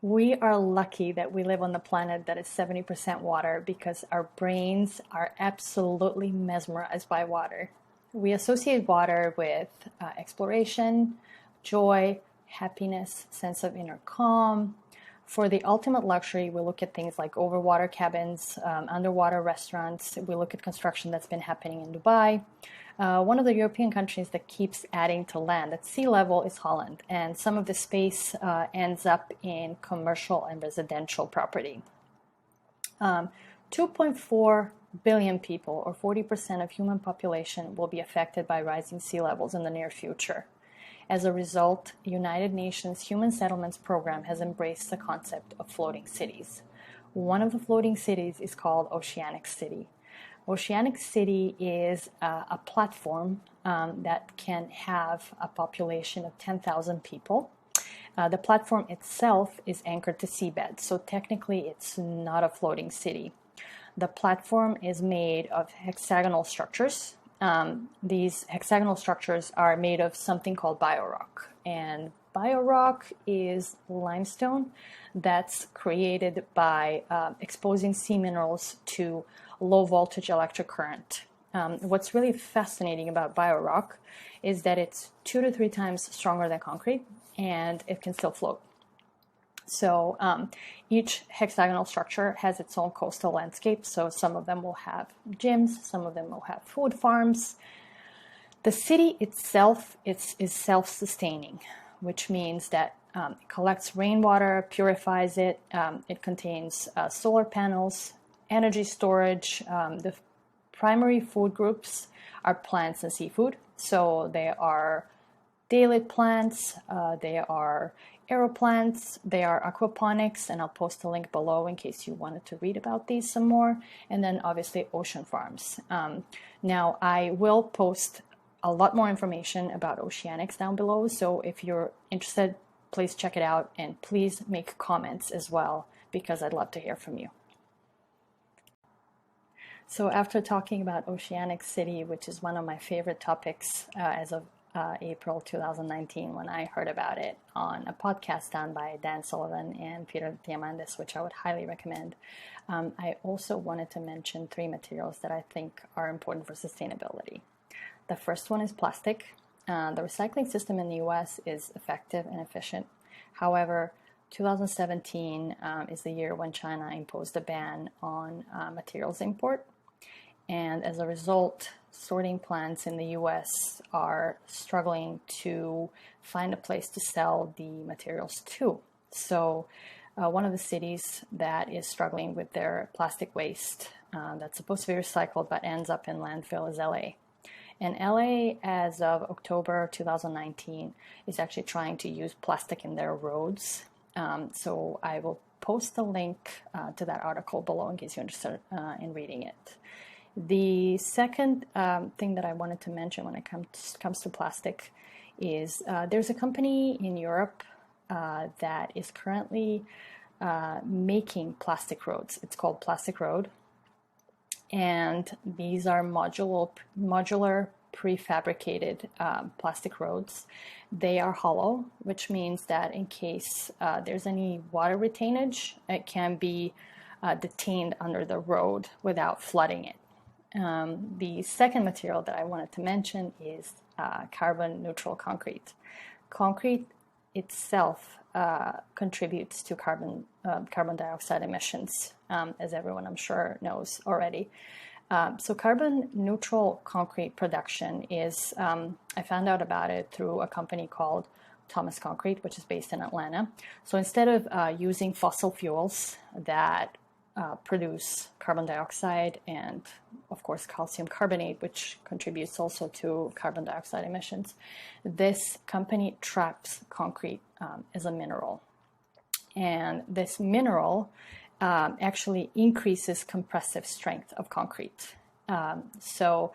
We are lucky that we live on the planet that is 70% water because our brains are absolutely mesmerized by water. We associate water with exploration, joy, happiness, sense of inner calm. For the ultimate luxury, we look at things like overwater cabins, underwater restaurants. We look at construction that's been happening in Dubai. One of the European countries that keeps adding to land at sea level is Holland, and some of the space ends up in commercial and residential property. 2.4 billion people, or 40% of human population, will be affected by rising sea levels in the near future. As a result, United Nations Human Settlements Program has embraced the concept of floating cities. One of the floating cities is called Oceanix City. Oceanix City is a platform that can have a population of 10,000 people. The platform itself is anchored to seabed, so technically it's not a floating city. The platform is made of hexagonal structures. These hexagonal structures are made of something called biorock, and biorock is limestone that's created by exposing sea minerals to low voltage electric current. What's really fascinating about biorock is that it's 2 to 3 times stronger than concrete, and it can still float. So each hexagonal structure has its own coastal landscape. So some of them will have gyms, some of them will have food farms. The city itself is self-sustaining, which means that it collects rainwater, purifies it. It contains solar panels, energy storage. The primary food groups are plants and seafood. So they are daylid plants, they are aeroplants, they are aquaponics, and I'll post a link below in case you wanted to read about these some more. And then obviously ocean farms. Now I will post a lot more information about Oceanix down below, so if you're interested, please check it out, and please make comments as well, because I'd love to hear from you. So after talking about Oceanix City, which is one of my favorite topics as of April 2019, when I heard about it on a podcast done by Dan Sullivan and Peter Diamandis, which I would highly recommend. I also wanted to mention 3 materials that I think are important for sustainability. The first one is plastic. The recycling system in the US is effective and efficient. However, 2017 is the year when China imposed a ban on materials import. And as a result, sorting plants in the US are struggling to find a place to sell the materials to. So one of the cities that is struggling with their plastic waste that's supposed to be recycled but ends up in landfill is LA. And LA, as of October 2019, is actually trying to use plastic in their roads. So I will post a link to that article below in case you're interested in reading it. The second thing that I wanted to mention when it comes to plastic is there's a company in Europe that is currently making plastic roads. It's called Plastic Road. And these are modular prefabricated plastic roads. They are hollow, which means that in case there's any water retainage, it can be detained under the road without flooding it. The second material that I wanted to mention is carbon neutral concrete. Concrete itself contributes to carbon dioxide emissions, as everyone I'm sure knows already. So carbon neutral concrete production is, I found out about it through a company called Thomas Concrete, which is based in Atlanta. So instead of using fossil fuels that produce carbon dioxide and, of course, calcium carbonate, which contributes also to carbon dioxide emissions, this company traps concrete as a mineral. And this mineral actually increases compressive strength of concrete. So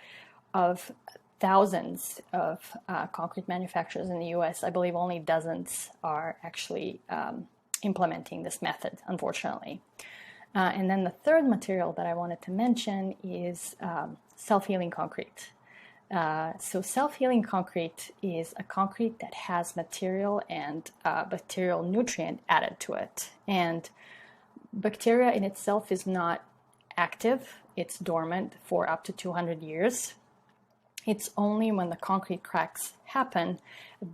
of thousands of concrete manufacturers in the US, I believe only dozens are actually implementing this method, unfortunately. And then the third material that I wanted to mention is self-healing concrete. So self-healing concrete is a concrete that has material and bacterial nutrient added to it. And bacteria in itself is not active. It's dormant for up to 200 years. It's only when the concrete cracks happen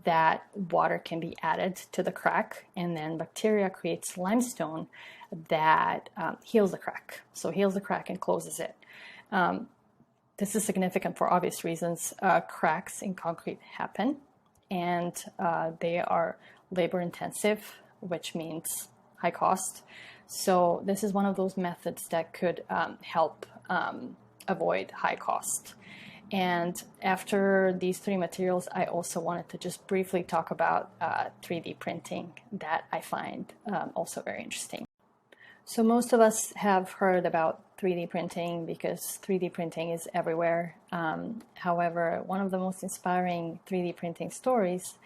that water can be added to the crack, and then bacteria creates limestone that heals the crack. So heals the crack and closes it. This is significant for obvious reasons. Cracks in concrete happen, and they are labor intensive, which means high cost. So this is one of those methods that could help avoid high cost. And after these three materials, I also wanted to just briefly talk about 3D printing that I find also very interesting. So most of us have heard about 3D printing because 3D printing is everywhere. However, one of the most inspiring 3D printing stories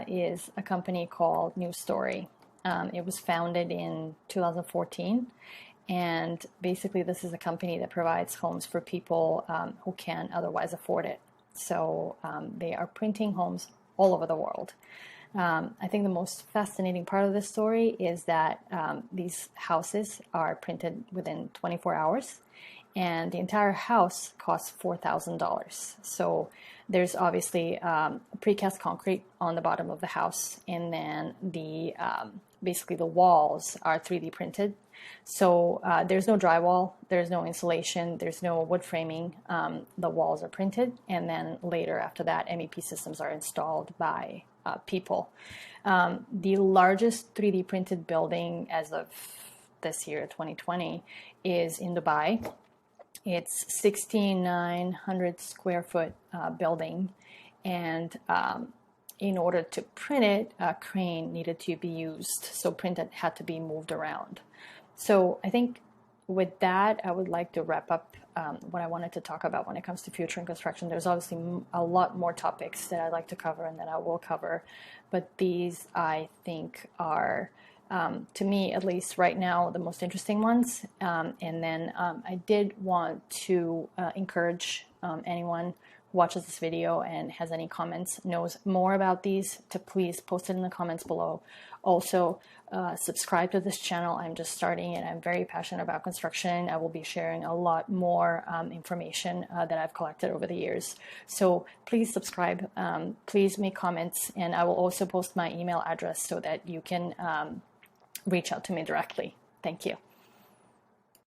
is a company called New Story. It was founded in 2014. And basically, this is a company that provides homes for people who can't otherwise afford it. So they are printing homes all over the world. I think the most fascinating part of this story is that these houses are printed within 24 hours, and the entire house costs $4,000. So there's obviously precast concrete on the bottom of the house, and then basically the walls are 3D printed. So there's no drywall, there's no insulation, there's no wood framing. The walls are printed, and then later after that, MEP systems are installed by people. The largest 3D printed building as of this year, 2020, is in Dubai. It's 6,900 square foot building, and in order to print it, a crane needed to be used, so print had to be moved around. So I think with that, I would like to wrap up what I wanted to talk about when it comes to future in construction. There's obviously a lot more topics that I'd like to cover and that I will cover, but these I think are, to me at least right now, the most interesting ones. And then I did want to encourage anyone who watches this video and has any comments, knows more about these, to please post it in the comments below. Also, subscribe to this channel. I'm just starting it. I'm very passionate about construction. I will be sharing a lot more information that I've collected over the years. So please subscribe, please make comments, and I will also post my email address so that you can reach out to me directly. Thank you.